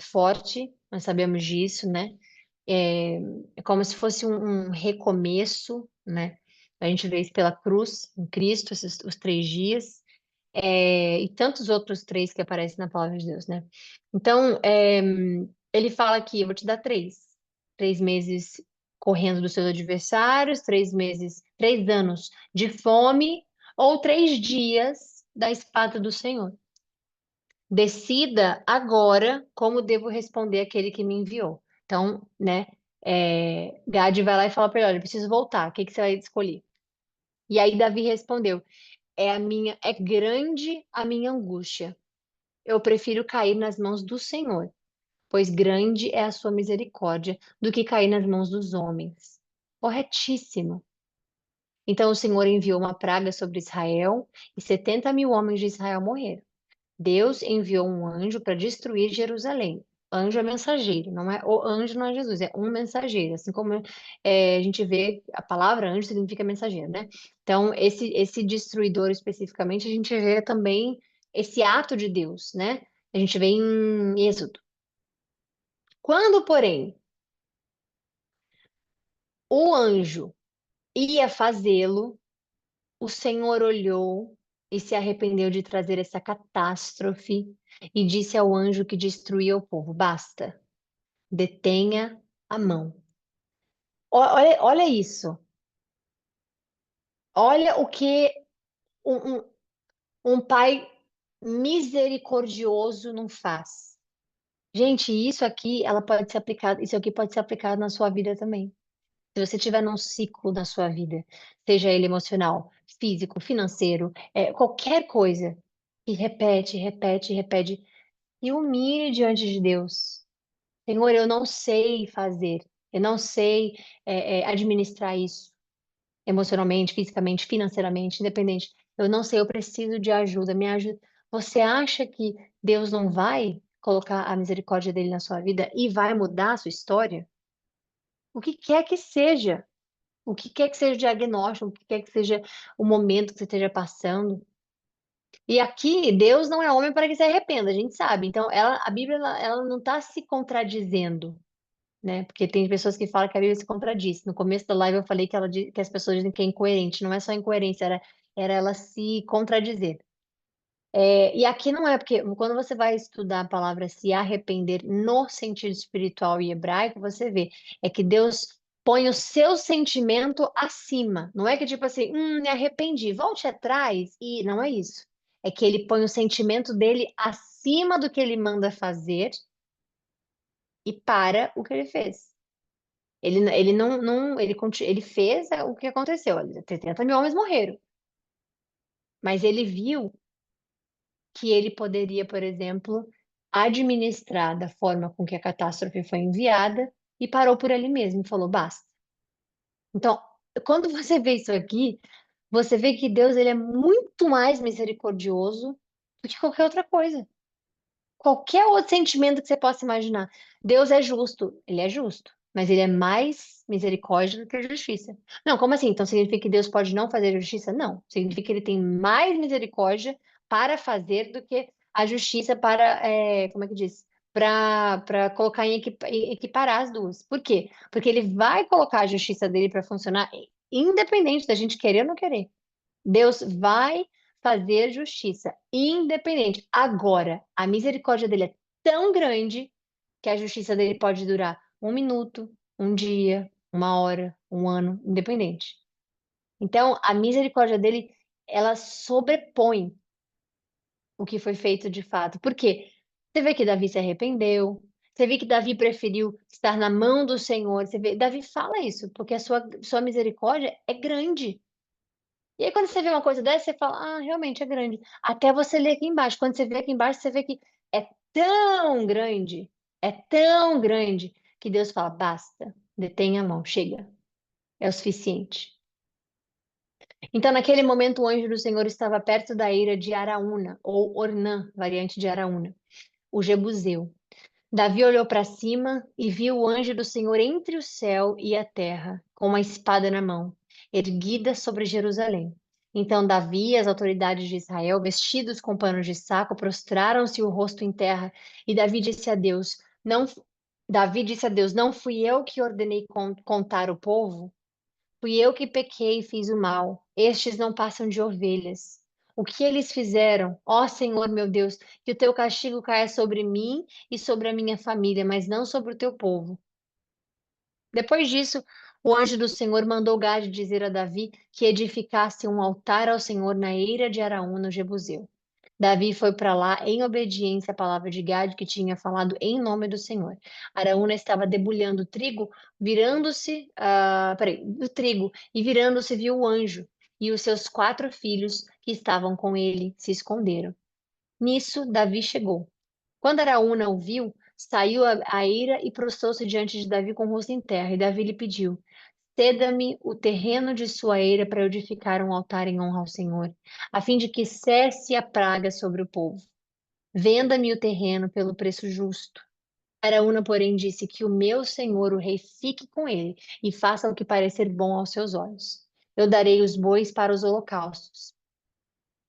forte, nós sabemos disso, né? É, é como se fosse um recomeço, né? A gente vê isso pela cruz, em Cristo, os 3 dias, e tantos outros três que aparecem na palavra de Deus, né? Então, ele fala aqui, eu vou te dar três. 3 meses correndo dos seus adversários, 3 meses, 3 anos de fome, ou 3 dias da espada do Senhor. Decida agora como devo responder àquele que me enviou. Então, né, Gade vai lá e fala para ele, olha, eu preciso voltar, o que que você vai escolher? E aí Davi respondeu, é grande a minha angústia. Eu prefiro cair nas mãos do Senhor, pois grande é a sua misericórdia do que cair nas mãos dos homens. Corretíssimo. Então o Senhor enviou uma praga sobre Israel e 70.000 homens de Israel morreram. Deus enviou um anjo para destruir Jerusalém. Anjo é mensageiro, não é o anjo não é Jesus, é um mensageiro. Assim como a gente vê a palavra anjo significa mensageiro, né? Então esse destruidor especificamente a gente vê também esse ato de Deus, né? A gente vê em Êxodo. Quando, porém, o anjo ia fazê-lo, o Senhor olhou e se arrependeu de trazer essa catástrofe e disse ao anjo que destruía o povo: Basta, detenha a mão. Olha isso. Olha o que um, um, um pai misericordioso não faz. Gente, isso aqui pode ser aplicado na sua vida também. Se você estiver num ciclo da sua vida, seja ele emocional, físico, financeiro, qualquer coisa, e repete, repete, repete, e humilhe diante de Deus. Senhor, eu não sei fazer, eu não sei administrar isso emocionalmente, fisicamente, financeiramente, independente. Eu não sei, eu preciso de ajuda, me ajuda. Você acha que Deus não vai colocar a misericórdia dele na sua vida e vai mudar a sua história? O que quer que seja. O que quer que seja o diagnóstico, o que quer que seja o momento que você esteja passando. E aqui, Deus não é homem para que se arrependa, a gente sabe. Então, a Bíblia, ela não está se contradizendo. né? Porque tem pessoas que falam que a Bíblia se contradiz. No começo da live eu falei que, que as pessoas dizem que é incoerente. Não é só incoerência, era ela se contradizer. E aqui não é, porque quando você vai estudar a palavra se arrepender no sentido espiritual e hebraico, você vê, é que Deus põe o seu sentimento acima. Não é que tipo assim, me arrependi, volte atrás, e não é isso. É que ele põe o sentimento dele acima do que ele manda fazer e para o que ele fez. Ele não ele fez o que aconteceu. 70 mil homens morreram, mas ele viu que ele poderia, por exemplo, administrar da forma com que a catástrofe foi enviada e parou por ali mesmo e falou, basta. Então, quando você vê isso aqui, você vê que Deus ele é muito mais misericordioso do que qualquer outra coisa. Qualquer outro sentimento que você possa imaginar. Deus é justo, ele é justo, mas ele é mais misericórdia do que a justiça. Não, como assim? Então significa que Deus pode não fazer justiça? Não, significa que ele tem mais misericórdia para fazer do que a justiça para, como é que diz? Para colocar em equiparar as duas. Por quê? Porque ele vai colocar a justiça dele para funcionar independente da gente querer ou não querer. Deus vai fazer justiça, independente. Agora, a misericórdia dele é tão grande que a justiça dele pode durar 1 minuto, um dia, 1 hora, 1 ano, independente. Então, a misericórdia dele, ela sobrepõe o que foi feito de fato. Por quê? Você vê que Davi se arrependeu, você vê que Davi preferiu estar na mão do Senhor. Você vê, Davi fala isso, porque a sua misericórdia é grande. E aí, quando você vê uma coisa dessa, você fala, realmente é grande. Até você ler aqui embaixo. Quando você vê aqui embaixo, você vê que é tão grande, que Deus fala, basta, detenha a mão, chega, é o suficiente. Então, naquele momento, o anjo do Senhor estava perto da eira de Araúna, ou Ornã, variante de Araúna, o Jebuseu. Davi olhou para cima e viu o anjo do Senhor entre o céu e a terra, com uma espada na mão, erguida sobre Jerusalém. Então Davi e as autoridades de Israel, vestidos com panos de saco, prostraram-se o rosto em terra, e Davi disse a Deus, não fui eu que ordenei contar o povo? Fui eu que pequei e fiz o mal. Estes não passam de ovelhas. O que eles fizeram? Ó Senhor meu Deus, que o teu castigo caia sobre mim e sobre a minha família, mas não sobre o teu povo. Depois disso, o anjo do Senhor mandou Gade dizer a Davi que edificasse um altar ao Senhor na eira de Araúna, no Jebuseu. Davi foi para lá em obediência à palavra de Gade, que tinha falado em nome do Senhor. Araúna estava debulhando trigo, o trigo, e virando-se viu o anjo, e os seus 4 filhos que estavam com ele se esconderam. Nisso, Davi chegou. Quando Araúna o viu, saiu a ira e prostrou-se diante de Davi com o rosto em terra, e Davi lhe pediu: ceda-me o terreno de sua eira para eu edificar um altar em honra ao Senhor, a fim de que cesse a praga sobre o povo. Venda-me o terreno pelo preço justo. Araúna, porém, disse que o meu senhor, o rei, fique com ele e faça o que parecer bom aos seus olhos. Eu darei os bois para os holocaustos,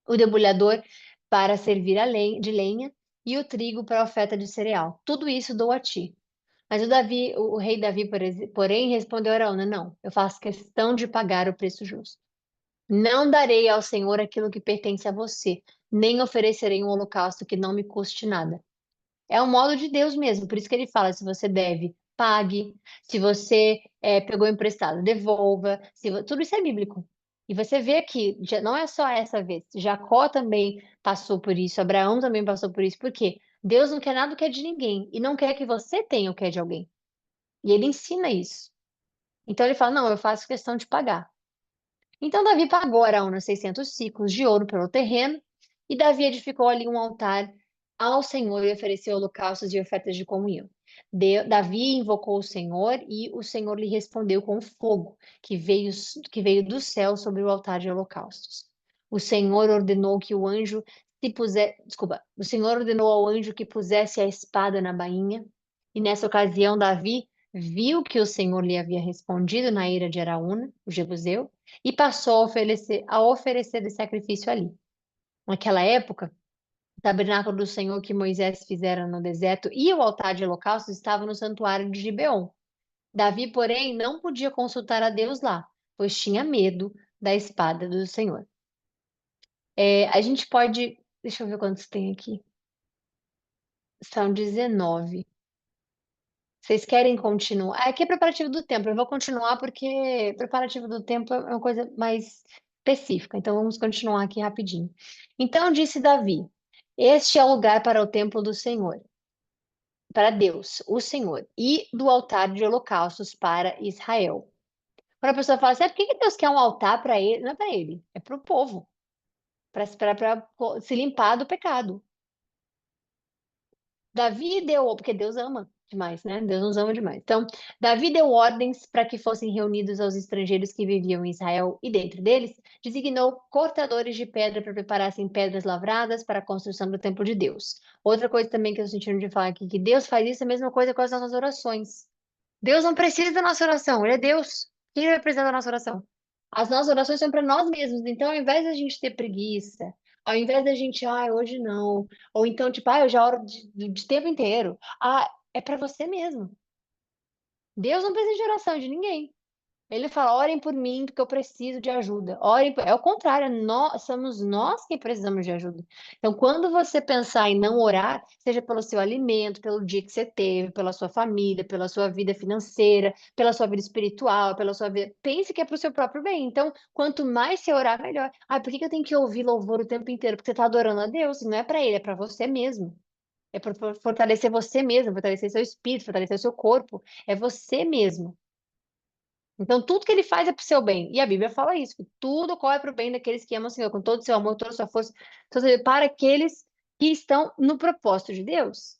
o debulhador para servir de lenha e o trigo para a oferta de cereal. Tudo isso dou a ti. Mas o rei Davi, porém, respondeu a Araúna: não, eu faço questão de pagar o preço justo. Não darei ao Senhor aquilo que pertence a você, nem oferecerei um holocausto que não me custe nada. É o modo de Deus mesmo, por isso que ele fala: se você deve, pague. Se você pegou emprestado, devolva. Tudo isso é bíblico. E você vê que não é só essa vez. Jacó também passou por isso, Abraão também passou por isso. Por quê? Deus não quer nada o que é de ninguém e não quer que você tenha o que é de alguém. E ele ensina isso. Então ele fala: não, eu faço questão de pagar. Então Davi pagou a Araúna 600 siclos de ouro pelo terreno, e Davi edificou ali um altar ao Senhor e ofereceu holocaustos e ofertas de comunhão. Davi invocou o Senhor e o Senhor lhe respondeu com fogo que veio do céu sobre o altar de holocaustos. O Senhor ordenou que o anjo o Senhor ordenou ao anjo que pusesse a espada na bainha, e nessa ocasião Davi viu que o Senhor lhe havia respondido na ira de Araúna, o Jebuseu, e passou a oferecer de sacrifício ali. Naquela época, o tabernáculo do Senhor que Moisés fizera no deserto e o altar de holocaustos estavam no santuário de Gibeon. Davi, porém, não podia consultar a Deus lá, pois tinha medo da espada do Senhor. A gente pode. Deixa eu ver quantos tem aqui. São 19. Vocês querem continuar? Aqui é preparativo do templo. Eu vou continuar porque preparativo do templo é uma coisa mais específica. Então vamos continuar aqui rapidinho. Então disse Davi: Este é o lugar para o templo do Senhor, para Deus, o Senhor, e do altar de holocaustos para Israel. Quando a pessoa fala assim, por que que Deus quer um altar para ele? Não é para ele, é para o povo, para se limpar do pecado. Davi deu, porque Deus ama demais, né? Deus nos ama demais. Então, Davi deu ordens para que fossem reunidos aos estrangeiros que viviam em Israel, e dentre deles, designou cortadores de pedra para preparassem pedras lavradas para a construção do templo de Deus. Outra coisa também que eu senti de falar aqui, que Deus faz isso, é a mesma coisa com as nossas orações. Deus não precisa da nossa oração, Ele é Deus. Quem vai precisar da nossa oração? As nossas orações são para nós mesmos. Então, ao invés da gente ter preguiça, ao invés da gente, hoje não, ou então, tipo, eu já oro de tempo inteiro. É para você mesmo. Deus não precisa de oração de ninguém. Ele fala: orem por mim, porque eu preciso de ajuda. É o contrário, somos nós que precisamos de ajuda. Então, quando você pensar em não orar, seja pelo seu alimento, pelo dia que você teve, pela sua família, pela sua vida financeira, pela sua vida espiritual, pela sua vida. Pense que é para o seu próprio bem. Então, quanto mais você orar, melhor. Por que que eu tenho que ouvir louvor o tempo inteiro? Porque você está adorando a Deus, não é para Ele, é para você mesmo. É para fortalecer você mesmo, fortalecer seu espírito, fortalecer seu corpo. É você mesmo. Então, tudo que ele faz é para o seu bem. E a Bíblia fala isso, que tudo corre para o bem daqueles que amam o Senhor, com todo o seu amor, toda a sua força, para aqueles que estão no propósito de Deus.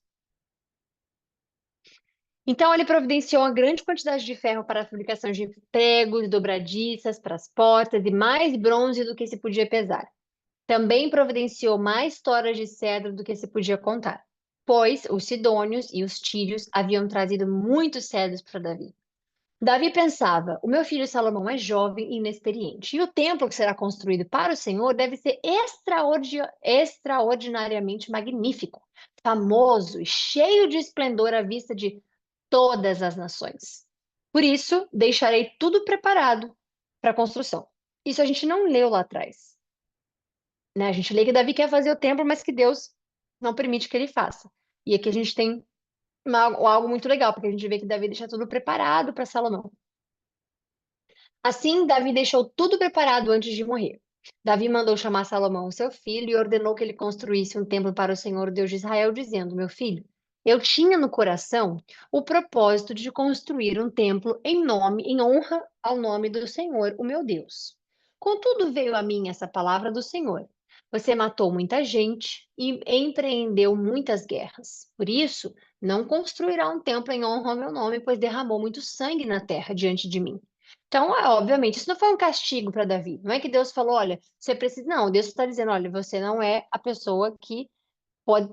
Então, ele providenciou uma grande quantidade de ferro para a fabricação de pregos, dobradiças para as portas e mais bronze do que se podia pesar. Também providenciou mais toras de cedro do que se podia contar, pois os sidônios e os tírios haviam trazido muitos cedros para Davi. Davi pensava: o meu filho Salomão é jovem e inexperiente, e o templo que será construído para o Senhor deve ser extraordinariamente magnífico, famoso e cheio de esplendor à vista de todas as nações. Por isso, deixarei tudo preparado para a construção. Isso a gente não leu lá atrás, né? A gente lê que Davi quer fazer o templo, mas que Deus não permite que ele faça. E aqui a gente tem algo muito legal, porque a gente vê que Davi deixa tudo preparado para Salomão. Assim, Davi deixou tudo preparado antes de morrer. Davi mandou chamar Salomão, seu filho, e ordenou que ele construísse um templo para o Senhor, Deus de Israel, dizendo: Meu filho, eu tinha no coração o propósito de construir um templo em honra ao nome do Senhor, o meu Deus. Contudo, veio a mim essa palavra do Senhor. Você matou muita gente e empreendeu muitas guerras. Por isso, não construirá um templo em honra ao meu nome, pois derramou muito sangue na terra diante de mim. Então, obviamente, isso não foi um castigo para Davi. Não é que Deus falou, olha, você precisa. Não, Deus está dizendo, olha, você não é a pessoa que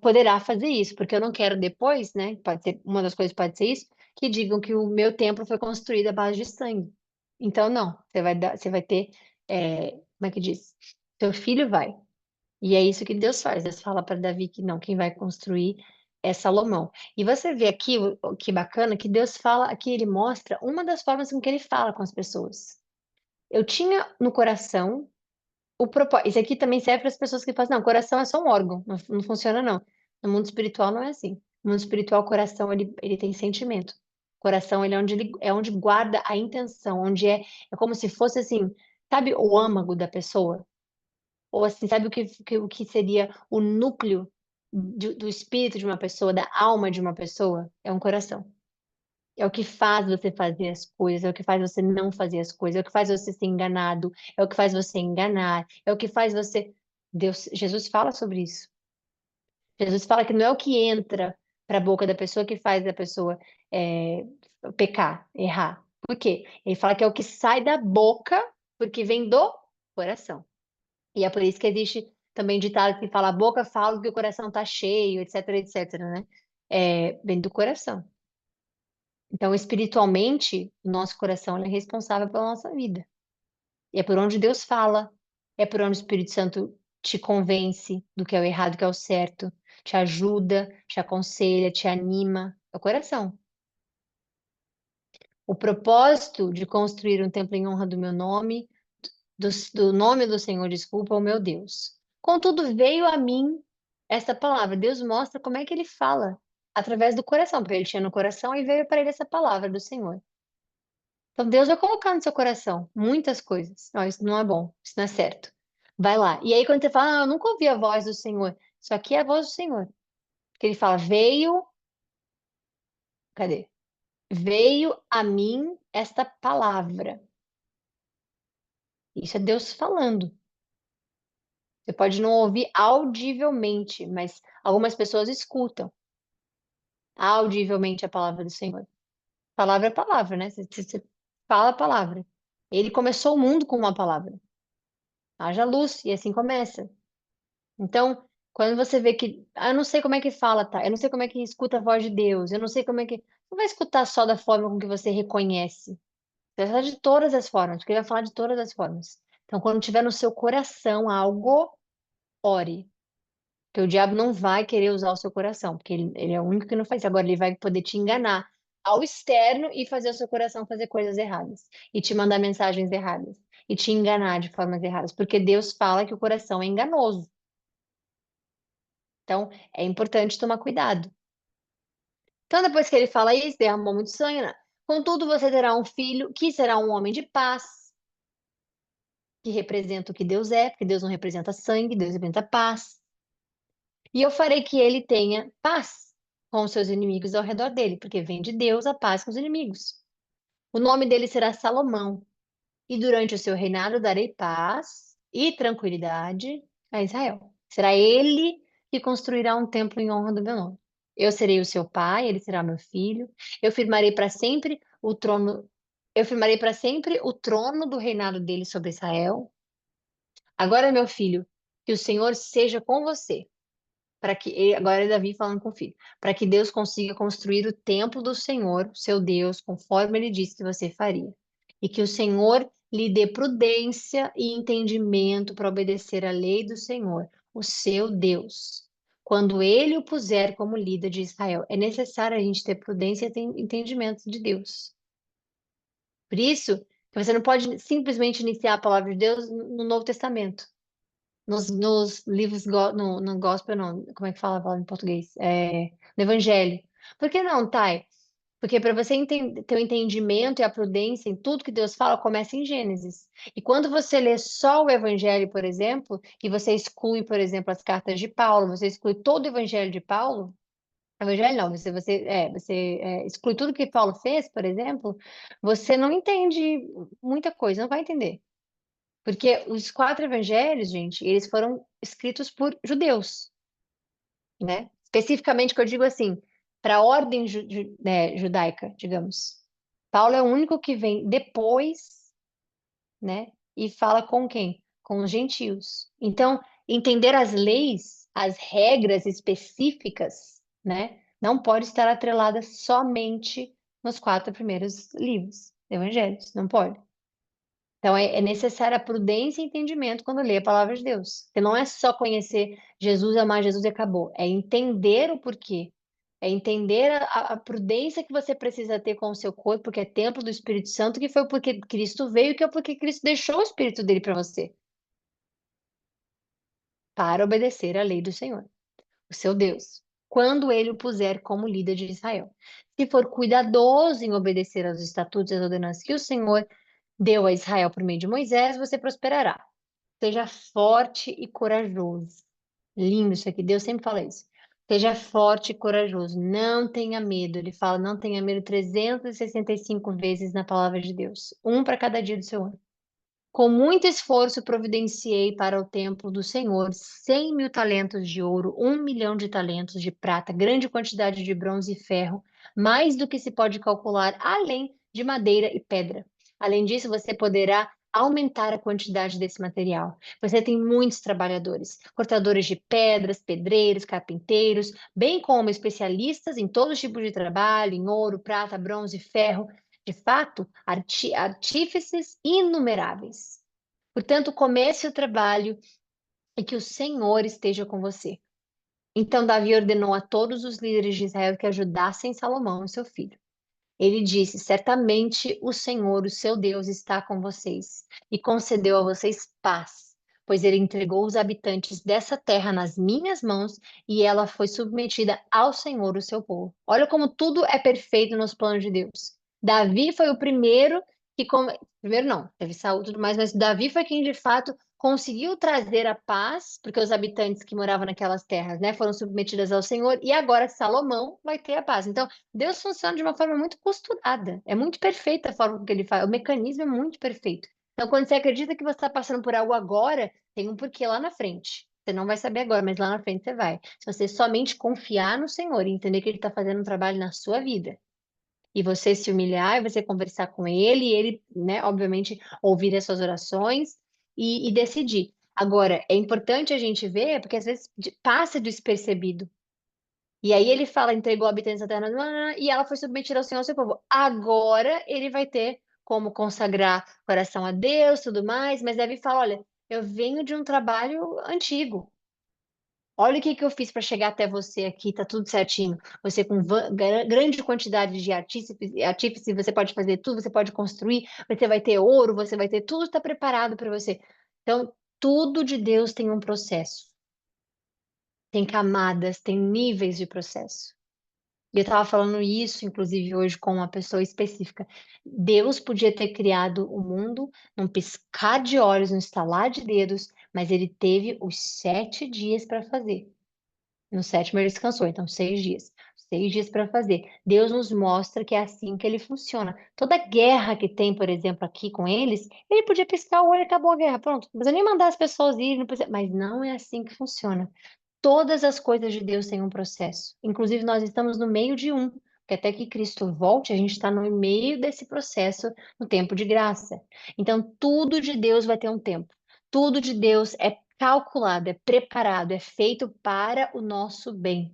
poderá fazer isso, porque eu não quero depois, né? Pode ser, uma das coisas pode ser isso, que digam que o meu templo foi construído à base de sangue. Então, não, você vai ter, como é que diz? Seu filho vai. E é isso que Deus faz. Deus fala para Davi que não, quem vai construir é Salomão. E você vê aqui, que bacana, que Deus fala, aqui ele mostra uma das formas com que ele fala com as pessoas. Eu tinha no coração o propósito. Isso aqui também serve para as pessoas que falam, não, coração é só um órgão, não funciona não. No mundo espiritual não é assim. No mundo espiritual, o coração ele tem sentimento. O coração ele é onde guarda a intenção, onde é como se fosse assim, sabe o âmago da pessoa? Ou assim, sabe o que seria o núcleo do espírito de uma pessoa, da alma de uma pessoa? É um coração. É o que faz você fazer as coisas, é o que faz você não fazer as coisas, é o que faz você ser enganado, é o que faz você enganar, é o que faz você. Jesus fala sobre isso. Jesus fala que não é o que entra para a boca da pessoa que faz a pessoa é, pecar, errar. Por quê? Ele fala que é o que sai da boca, porque vem do coração. E é por isso que existe também ditado que fala: a boca fala que o coração está cheio, etc, etc, né? Vem do coração. Então, espiritualmente, o nosso coração ele é responsável pela nossa vida. E é por onde Deus fala, é por onde o Espírito Santo te convence do que é o errado, do que é o certo, te ajuda, te aconselha, te anima. É o coração. o propósito de construir um templo em honra do meu nome, do nome do Senhor, desculpa, o meu Deus. Contudo, veio a mim esta palavra. Deus mostra como é que ele fala, através do coração, porque ele tinha no coração e veio para ele essa palavra do Senhor. Então, Deus vai colocar no seu coração muitas coisas. Não, isso não é bom, isso não é certo. Vai lá. E aí, quando você fala, eu nunca ouvi a voz do Senhor. Isso aqui é a voz do Senhor. Porque ele fala, veio, cadê? Veio a mim esta palavra. Isso é Deus falando. Você pode não ouvir audivelmente, mas algumas pessoas escutam audivelmente a palavra do Senhor. Palavra é palavra, né? Você fala a palavra. Ele começou o mundo com uma palavra. Haja luz, e assim começa. Então, quando você vê que, eu não sei como é que fala, tá? Eu não sei como é que escuta a voz de Deus, eu não sei como é que. Não vai escutar só da forma com que você reconhece. Você vai falar de todas as formas, porque ele vai falar de todas as formas. Então, quando tiver no seu coração algo, ore. Porque o diabo não vai querer usar o seu coração, porque ele é o único que não faz isso. Agora, ele vai poder te enganar ao externo e fazer o seu coração fazer coisas erradas. E te mandar mensagens erradas. E te enganar de formas erradas. Porque Deus fala que o coração é enganoso. Então, é importante tomar cuidado. Então, depois que ele fala isso, derramou muito sangue, né? Contudo, você terá um filho que será um homem de paz, que representa o que Deus é, porque Deus não representa sangue, Deus representa paz. E eu farei que ele tenha paz com os seus inimigos ao redor dele, porque vem de Deus a paz com os inimigos. O nome dele será Salomão, e durante o seu reinado darei paz e tranquilidade a Israel. Será ele que construirá um templo em honra do meu nome. Eu serei o seu pai, ele será meu filho. Eu firmarei para sempre o trono, eu firmarei para sempre o trono do reinado dele sobre Israel. Agora, meu filho, que o Senhor seja com você, para que agora é Davi falando com o filho, para que Deus consiga construir o templo do Senhor, seu Deus, conforme ele disse que você faria. E que o Senhor lhe dê prudência e entendimento para obedecer à lei do Senhor, o seu Deus. Quando ele o puser como líder de Israel, é necessário a gente ter prudência e ter entendimento de Deus. Por isso, que você não pode simplesmente iniciar a palavra de Deus no Novo Testamento. Nos livros, no gospel, não, como é que fala a palavra em português? No Evangelho. Por que não, Thay? Porque para você ter o entendimento e a prudência em tudo que Deus fala, começa em Gênesis. E quando você lê só o Evangelho, por exemplo, e você exclui, por exemplo, as cartas de Paulo, você exclui todo o Evangelho de Paulo, Evangelho não, você exclui tudo que Paulo fez, por exemplo, você não entende muita coisa, não vai entender. Porque os quatro evangelhos, gente, eles foram escritos por judeus, né? Especificamente, que eu digo assim, para a ordem judaica, digamos. Paulo é o único que vem depois, né? E fala com quem? Com os gentios. Então, entender as leis, as regras específicas, né? Não pode estar atrelada somente nos quatro primeiros livros, evangelhos, não pode. Então, é necessária a prudência e entendimento quando lê a palavra de Deus. Porque não é só conhecer Jesus, amar Jesus e acabou. É entender o porquê. É entender a prudência que você precisa ter com o seu corpo, porque é templo do Espírito Santo, que foi porque Cristo veio, que é porque Cristo deixou o Espírito dele para você, para obedecer à lei do Senhor, o seu Deus, quando ele o puser como líder de Israel. Se for cuidadoso em obedecer aos estatutos e às ordenanças que o Senhor deu a Israel por meio de Moisés, você prosperará. Seja forte e corajoso. Lindo isso aqui, Deus sempre fala isso. Seja forte e corajoso, não tenha medo. Ele fala, não tenha medo 365 vezes na palavra de Deus, um para cada dia do seu ano. Com muito esforço providenciei para o templo do Senhor 100.000 talentos de ouro, 1 milhão de talentos de prata, grande quantidade de bronze e ferro, mais do que se pode calcular, além de madeira e pedra. Além disso, você poderá aumentar a quantidade desse material. Você tem muitos trabalhadores, cortadores de pedras, pedreiros, carpinteiros, bem como especialistas em todos os tipos de trabalho, em ouro, prata, bronze e ferro, de fato, artífices inumeráveis. Portanto, comece o trabalho e que o Senhor esteja com você. Então, Davi ordenou a todos os líderes de Israel que ajudassem Salomão, seu filho. Ele disse: certamente o Senhor, o seu Deus, está com vocês e concedeu a vocês paz, pois ele entregou os habitantes dessa terra nas minhas mãos e ela foi submetida ao Senhor, o seu povo. Olha como tudo é perfeito nos planos de Deus. Davi foi o primeiro que. Primeiro não, teve saúde e tudo mais, mas Davi foi quem de fato conseguiu trazer a paz, porque os habitantes que moravam naquelas terras, né, foram submetidos ao Senhor, e agora Salomão vai ter a paz. Então, Deus funciona de uma forma muito costurada. É muito perfeita a forma que ele faz. O mecanismo é muito perfeito. Então, quando você acredita que você está passando por algo agora, tem um porquê lá na frente. Você não vai saber agora, mas lá na frente você vai. Se você somente confiar no Senhor e entender que Ele está fazendo um trabalho na sua vida, e você se humilhar, e você conversar com Ele, e Ele, né, obviamente, ouvir as suas orações e decidir. Agora, é importante a gente ver, porque às vezes passa despercebido. E aí ele fala, entregou a habitantes da terra, e ela foi submetida ao Senhor, ao seu povo. Agora ele vai ter como consagrar o coração a Deus, tudo mais, mas Davi fala, olha, eu venho de um trabalho antigo. Olha o que que eu fiz para chegar até você aqui, tá tudo certinho. Você com grande quantidade de artífice, você pode fazer tudo, você pode construir, você vai ter ouro, você vai ter tudo está preparado para você. Então, tudo de Deus tem um processo, tem camadas, tem níveis de processo. E eu estava falando isso, inclusive, hoje com uma pessoa específica. Deus podia ter criado o mundo num piscar de olhos, num estalar de dedos, mas ele teve os 7 dias para fazer. No sétimo ele descansou, então 6 dias. 6 dias para fazer. Deus nos mostra que é assim que ele funciona. Toda guerra que tem, por exemplo, aqui com eles, ele podia piscar o olho e acabou a guerra. Pronto, não precisa nem mandar as pessoas irem, não precisa... mas não é assim que funciona. Todas as coisas de Deus têm um processo. Inclusive, nós estamos no meio de um, porque até que Cristo volte, a gente está no meio desse processo, no tempo de graça. Então, tudo de Deus vai ter um tempo. Tudo de Deus é calculado, é preparado, é feito para o nosso bem.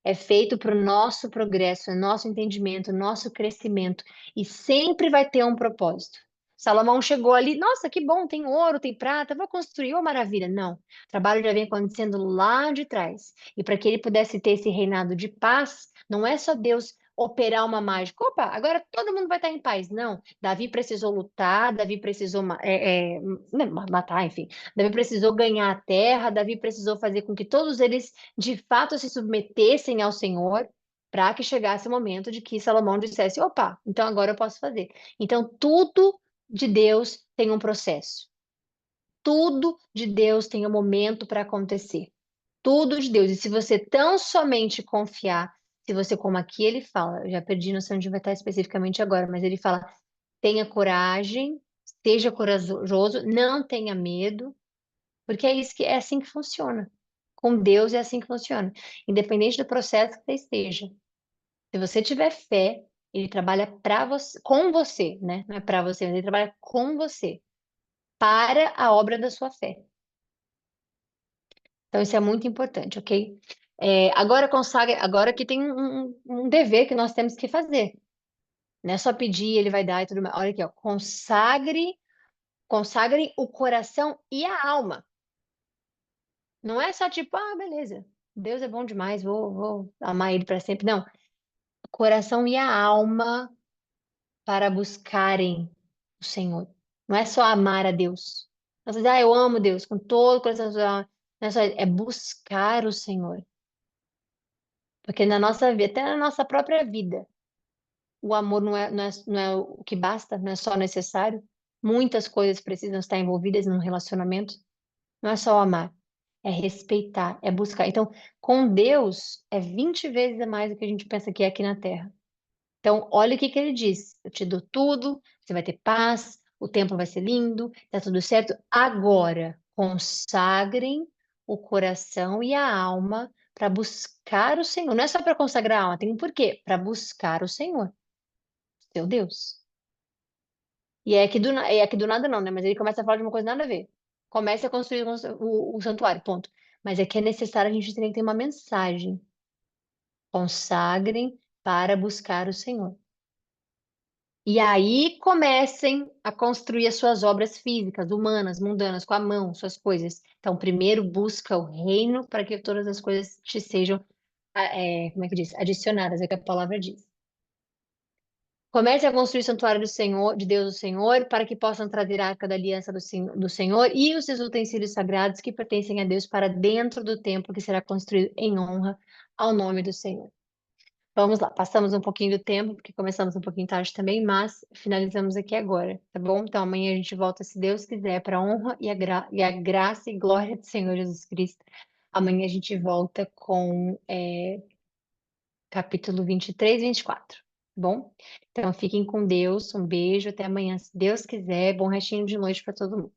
É feito para o nosso progresso, o nosso entendimento, o nosso crescimento. E sempre vai ter um propósito. Salomão chegou ali, nossa, que bom, tem ouro, tem prata, vou construir, oh maravilha. Não, o trabalho já vem acontecendo lá de trás. E para que ele pudesse ter esse reinado de paz, não é só Deus operar uma mágica. Opa, agora todo mundo vai estar em paz. Não, Davi precisou lutar, Davi precisou né, matar, enfim. Davi precisou ganhar a terra, Davi precisou fazer com que todos eles de fato se submetessem ao Senhor, para que chegasse o momento de que Salomão dissesse: opa, então agora eu posso fazer. Então, tudo de Deus tem um processo. Tudo de Deus tem um momento para acontecer. Tudo de Deus. E se você tão somente confiar, se você, como aqui ele fala, eu já perdi noção de onde vai estar especificamente agora, mas ele fala: tenha coragem, seja corajoso, não tenha medo, porque é isso que é assim que funciona. Com Deus é assim que funciona. Independente do processo que você esteja. Se você tiver fé, ele trabalha para você, com você, né? Não é para você, mas ele trabalha com você, para a obra da sua fé. Então isso é muito importante, ok? Agora consagre, agora que tem um dever que nós temos que fazer. Não é só pedir, ele vai dar e tudo mais. Olha aqui, ó, consagre o coração e a alma. Não é só tipo, ah, beleza, Deus é bom demais, vou amar ele para sempre. Não, o coração e a alma para buscarem o Senhor. Não é só amar a Deus. Você diz, ah, eu amo Deus com todo o coração. Não é só, é buscar o Senhor. Porque na nossa vida, até na nossa própria vida, o amor não é o que basta, não é só necessário. Muitas coisas precisam estar envolvidas num relacionamento. Não é só amar, é respeitar, é buscar. Então, com Deus, é 20 vezes a mais do que a gente pensa que é aqui na Terra. Então, olha o que que ele diz: eu te dou tudo, você vai ter paz, o templo vai ser lindo, tá tudo certo. Agora, consagrem o coração e a alma para buscar o Senhor. Não é só para consagrar a alma, tem um porquê, para buscar o Senhor, seu Deus. E é aqui do nada não, né? Mas ele começa a falar de uma coisa nada a ver. Começa a construir o santuário, ponto. Mas é que é necessário a gente ter uma mensagem. Consagrem para buscar o Senhor. E aí comecem a construir as suas obras físicas, humanas, mundanas, com a mão, suas coisas. Então, primeiro busca o reino para que todas as coisas te sejam, como é que diz? Adicionadas, é o que a palavra diz. Comece a construir o santuário do Senhor, de Deus, o Senhor, para que possam trazer a arca da aliança do Senhor e os seus utensílios sagrados que pertencem a Deus para dentro do templo que será construído em honra ao nome do Senhor. Vamos lá, passamos um pouquinho do tempo, porque começamos um pouquinho tarde também, mas finalizamos aqui agora, tá bom? Então amanhã a gente volta, se Deus quiser, para a honra e a graça e glória do Senhor Jesus Cristo. Amanhã a gente volta com capítulo 23 e 24, tá bom? Então fiquem com Deus, um beijo, até amanhã, se Deus quiser, bom restinho de noite para todo mundo.